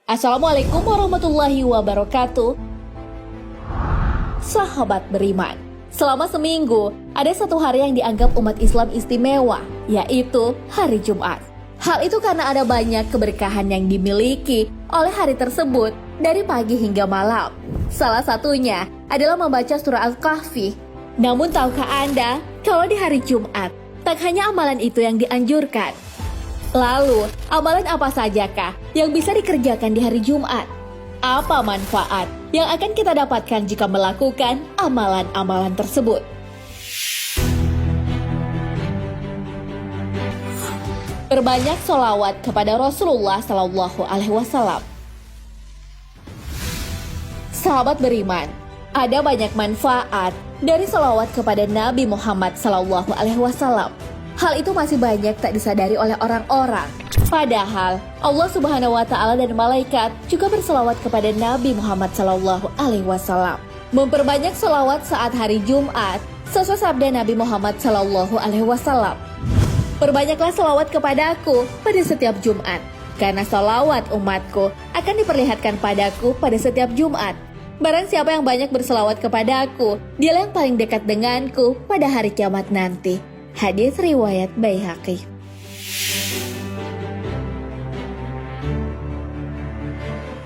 Assalamualaikum warahmatullahi wabarakatuh. Sahabat beriman, selama seminggu ada satu hari yang dianggap umat Islam istimewa, yaitu hari Jumat. Hal itu karena ada banyak keberkahan yang dimiliki oleh hari tersebut dari pagi hingga malam. Salah satunya adalah membaca surah Al-Kahfi. Namun tahukah Anda kalau di hari Jumat tak hanya amalan itu yang dianjurkan? Lalu, amalan apa sajakah yang bisa dikerjakan di hari Jumat? Apa manfaat yang akan kita dapatkan jika melakukan amalan-amalan tersebut? Perbanyak sholawat kepada Rasulullah Sallallahu Alaihi Wasallam. Sahabat beriman, ada banyak manfaat dari sholawat kepada Nabi Muhammad Sallallahu Alaihi Wasallam. Hal itu masih banyak tak disadari oleh orang-orang. Padahal Allah Subhanahu wa Ta'ala dan malaikat juga berselawat kepada Nabi Muhammad Sallallahu Alaihi Wasallam. Memperbanyak selawat saat hari Jumat sesuai sabda Nabi Muhammad Sallallahu Alaihi Wasallam. Perbanyaklah selawat kepadaku pada setiap Jumat, karena selawat umatku akan diperlihatkan padaku pada setiap Jumat. Barang siapa yang banyak berselawat kepadaku, dialah yang paling dekat denganku pada hari kiamat nanti. Hadis riwayat Baihaqi.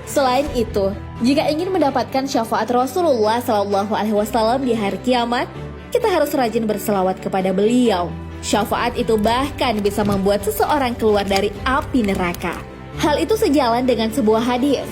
Selain itu, jika ingin mendapatkan syafaat Rasulullah Sallallahu Alaihi Wasallam di hari kiamat, kita harus rajin berselawat kepada beliau. Syafaat itu bahkan bisa membuat seseorang keluar dari api neraka. Hal itu sejalan dengan sebuah hadis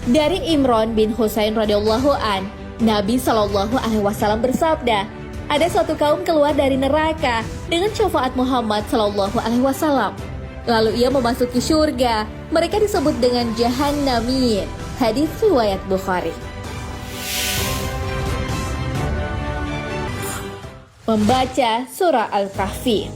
dari Imran bin Husain radhiyallahu an. Nabi Sallallahu Alaihi Wasallam bersabda, ada suatu kaum keluar dari neraka dengan syafaat Muhammad Sallallahu Alaihi Wasallam. Lalu ia memasuki surga. Mereka disebut dengan Jahannamin. Hadis riwayat Bukhari. Membaca surah Al-Kahfi.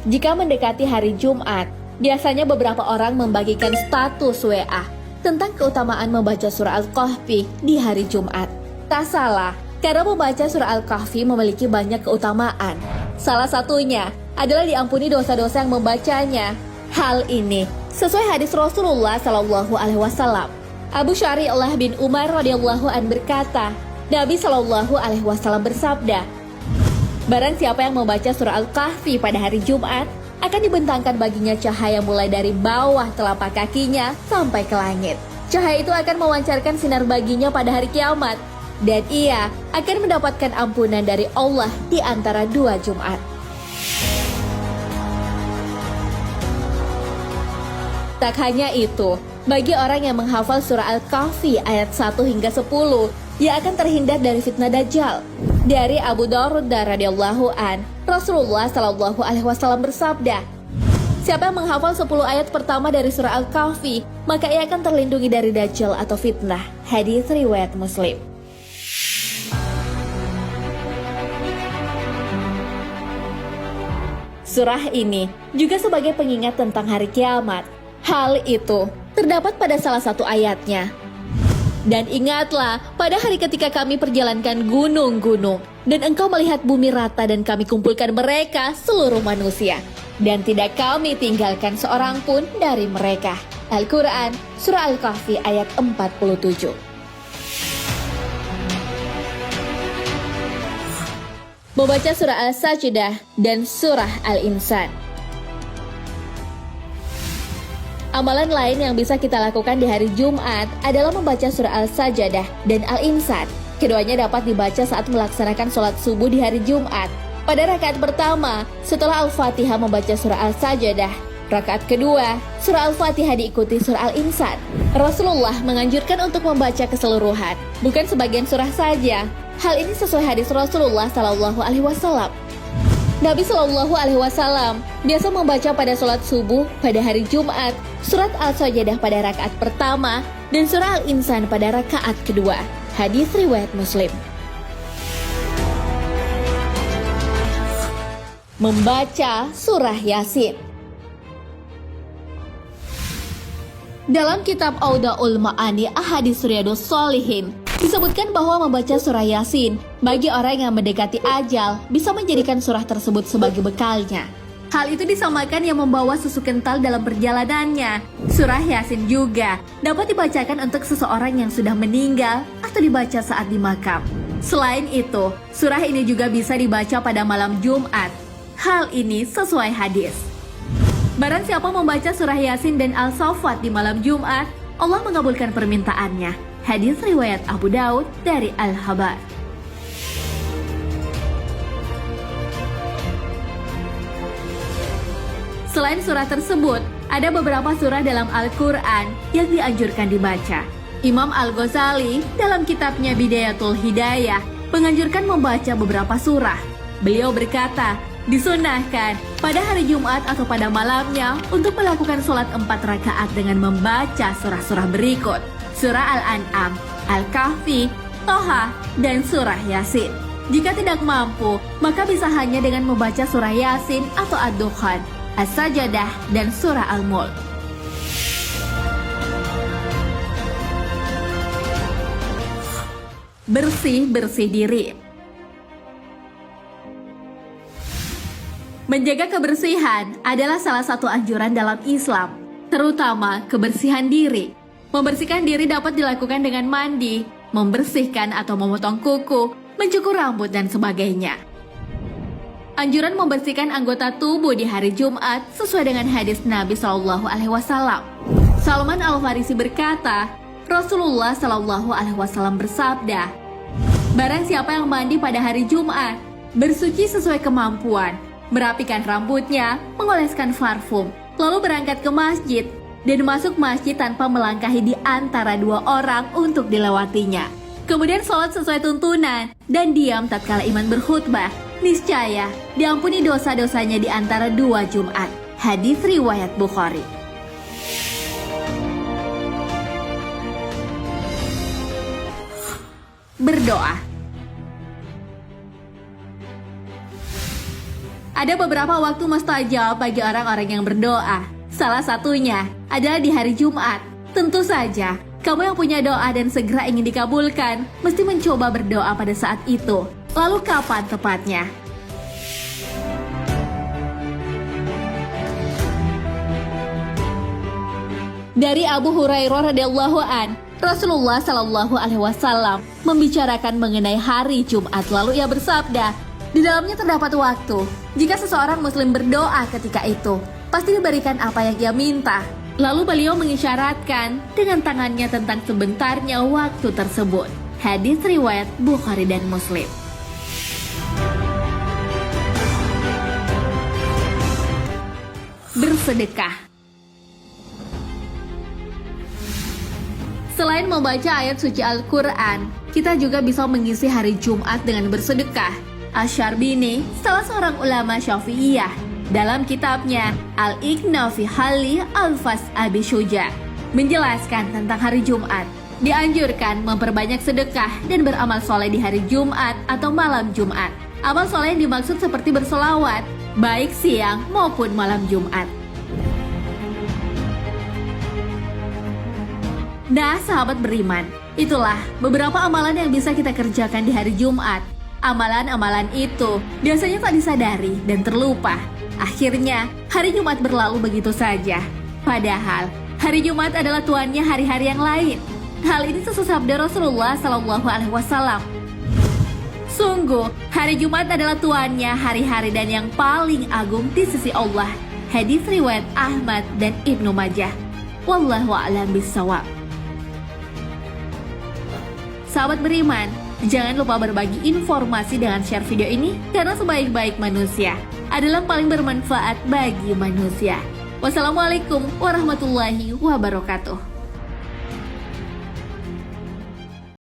Jika mendekati hari Jumat, biasanya beberapa orang membagikan status WA tentang keutamaan membaca surah Al-Kahfi di hari Jumat. Tak salah, karena membaca surah Al-Kahfi memiliki banyak keutamaan. Salah satunya adalah diampuni dosa-dosa yang membacanya. Hal ini sesuai hadis Rasulullah Sallallahu Alaihi Wasallam. Abu Syari'ullah bin Umar radhiyallahu an berkata, Nabi Sallallahu Alaihi Wasallam bersabda, barang siapa yang membaca surah Al-Kahfi pada hari Jumat, akan dibentangkan baginya cahaya mulai dari bawah telapak kakinya sampai ke langit. Cahaya itu akan memancarkan sinar baginya pada hari kiamat, dan ia akan mendapatkan ampunan dari Allah di antara dua Jumat. Tak hanya itu, bagi orang yang menghafal surah Al-Kahfi ayat 1 hingga 10, ia akan terhindar dari fitnah Dajjal. Dari Abu Darda radhiyallahu an, Rasulullah Sallallahu Alaihi Wasallam bersabda, siapa yang menghafal 10 ayat pertama dari surah Al-Kahfi, maka ia akan terlindungi dari Dajjal atau fitnah. Hadis riwayat Muslim. Surah ini juga sebagai pengingat tentang hari kiamat. Hal itu terdapat pada salah satu ayatnya. Dan ingatlah pada hari ketika kami perjalankan gunung-gunung, dan engkau melihat bumi rata dan kami kumpulkan mereka seluruh manusia. Dan tidak kami tinggalkan seorang pun dari mereka. Al-Quran, Surah Al-Kahfi ayat 47. Membaca surah Al-Sajdah dan surah Al-Insan. Amalan lain yang bisa kita lakukan di hari Jumat adalah membaca surah Al-Sajdah dan Al-Insan. Keduanya dapat dibaca saat melaksanakan sholat subuh di hari Jumat. Pada rakaat pertama, setelah Al-Fatihah membaca surah Al-Sajdah. Rakaat kedua, surah Al-Fatihah diikuti surah Al-Insan. Rasulullah menganjurkan untuk membaca keseluruhan, bukan sebagian surah saja. Hal ini sesuai hadis Rasulullah Sallallahu Alaihi Wasallam. Nabi Sallallahu Alaihi Wasallam biasa membaca pada sholat subuh pada hari Jumat surat Al-Sajdah pada rakaat pertama dan surah Al-Insan pada rakaat kedua. Hadis riwayat Muslim. Membaca surah Yasin. Dalam kitab Audaul Ma'ani Ahadits Riyadhus Shalihin disebutkan bahwa membaca surah Yasin bagi orang yang mendekati ajal bisa menjadikan surah tersebut sebagai bekalnya. Hal itu disamakan yang membawa susu kental dalam perjalanannya. Surah Yasin juga dapat dibacakan untuk seseorang yang sudah meninggal atau dibaca saat di makam. Selain itu, surah ini juga bisa dibaca pada malam Jumat. Hal ini sesuai hadis. Barang siapa membaca surah Yasin dan Al-Saffat di malam Jumat, Allah mengabulkan permintaannya. Hadis riwayat Abu Daud dari Al-Habar. Selain surah tersebut, ada beberapa surah dalam Al-Quran yang dianjurkan dibaca. Imam Al-Ghazali dalam kitabnya Bidayatul Hidayah menganjurkan membaca beberapa surah. Beliau berkata, disunahkan pada hari Jumat atau pada malamnya untuk melakukan sholat 4 rakaat dengan membaca surah-surah berikut: surah Al-An'am, Al-Kahfi, Toha, dan surah Yasin. Jika tidak mampu, maka bisa hanya dengan membaca surah Yasin atau Ad-Dukhan, As-Sajadah, dan surah Al-Mulk. Bersih-bersih diri. Menjaga kebersihan adalah salah satu anjuran dalam Islam, terutama kebersihan diri. Membersihkan diri dapat dilakukan dengan mandi, membersihkan atau memotong kuku, mencukur rambut, dan sebagainya. Anjuran membersihkan anggota tubuh di hari Jumat sesuai dengan hadis Nabi SAW. Salman Al-Farisi berkata, Rasulullah SAW bersabda, barang siapa yang mandi pada hari Jumat, bersuci sesuai kemampuan, merapikan rambutnya, mengoleskan parfum, lalu berangkat ke masjid, dan masuk masjid tanpa melangkahi di antara 2 orang untuk dilewatinya. Kemudian sholat sesuai tuntunan, dan diam tatkala imam berkhutbah, niscaya diampuni dosa-dosanya di antara 2 Jumat. Hadis riwayat Bukhari. Berdoa. Ada beberapa waktu mustajab bagi orang-orang yang berdoa. Salah satunya adalah di hari Jumat. Tentu saja, kamu yang punya doa dan segera ingin dikabulkan, mesti mencoba berdoa pada saat itu. Lalu kapan tepatnya? Dari Abu Hurairah radhiyallahu an, Rasulullah Shallallahu Alaihi Wasallam membicarakan mengenai hari Jumat. Lalu ia bersabda, di dalamnya terdapat waktu. Jika seseorang Muslim berdoa ketika itu, pasti diberikan apa yang ia minta. Lalu beliau mengisyaratkan dengan tangannya tentang sebentarnya waktu tersebut. Hadis riwayat Bukhari dan Muslim. Bersedekah. Selain membaca ayat suci Al-Quran, kita juga bisa mengisi hari Jumat dengan bersedekah. Asy-Syarbini, salah seorang ulama Syafi'iyah, dalam kitabnya Al-Iqna fi Hali Al-Fas Abi Syuja, menjelaskan tentang hari Jumat. Dianjurkan memperbanyak sedekah dan beramal soleh di hari Jumat atau malam Jumat. Amal soleh yang dimaksud seperti bersolawat, baik siang maupun malam Jumat. Nah, sahabat beriman, itulah beberapa amalan yang bisa kita kerjakan di hari Jumat. Amalan-amalan itu biasanya tak disadari dan terlupa. Akhirnya, hari Jumat berlalu begitu saja. Padahal, hari Jumat adalah tuannya hari-hari yang lain. Hal ini sesuai sabda Rasulullah SAW. Sungguh, hari Jumat adalah tuannya hari-hari dan yang paling agung di sisi Allah. Hadis riwayat Ahmad dan Ibnu Majah. Wallahu a'lam bishawab. Sahabat beriman, jangan lupa berbagi informasi dengan share video ini karena sebaik-baik manusia adalah paling bermanfaat bagi manusia. Wassalamualaikum warahmatullahi wabarakatuh.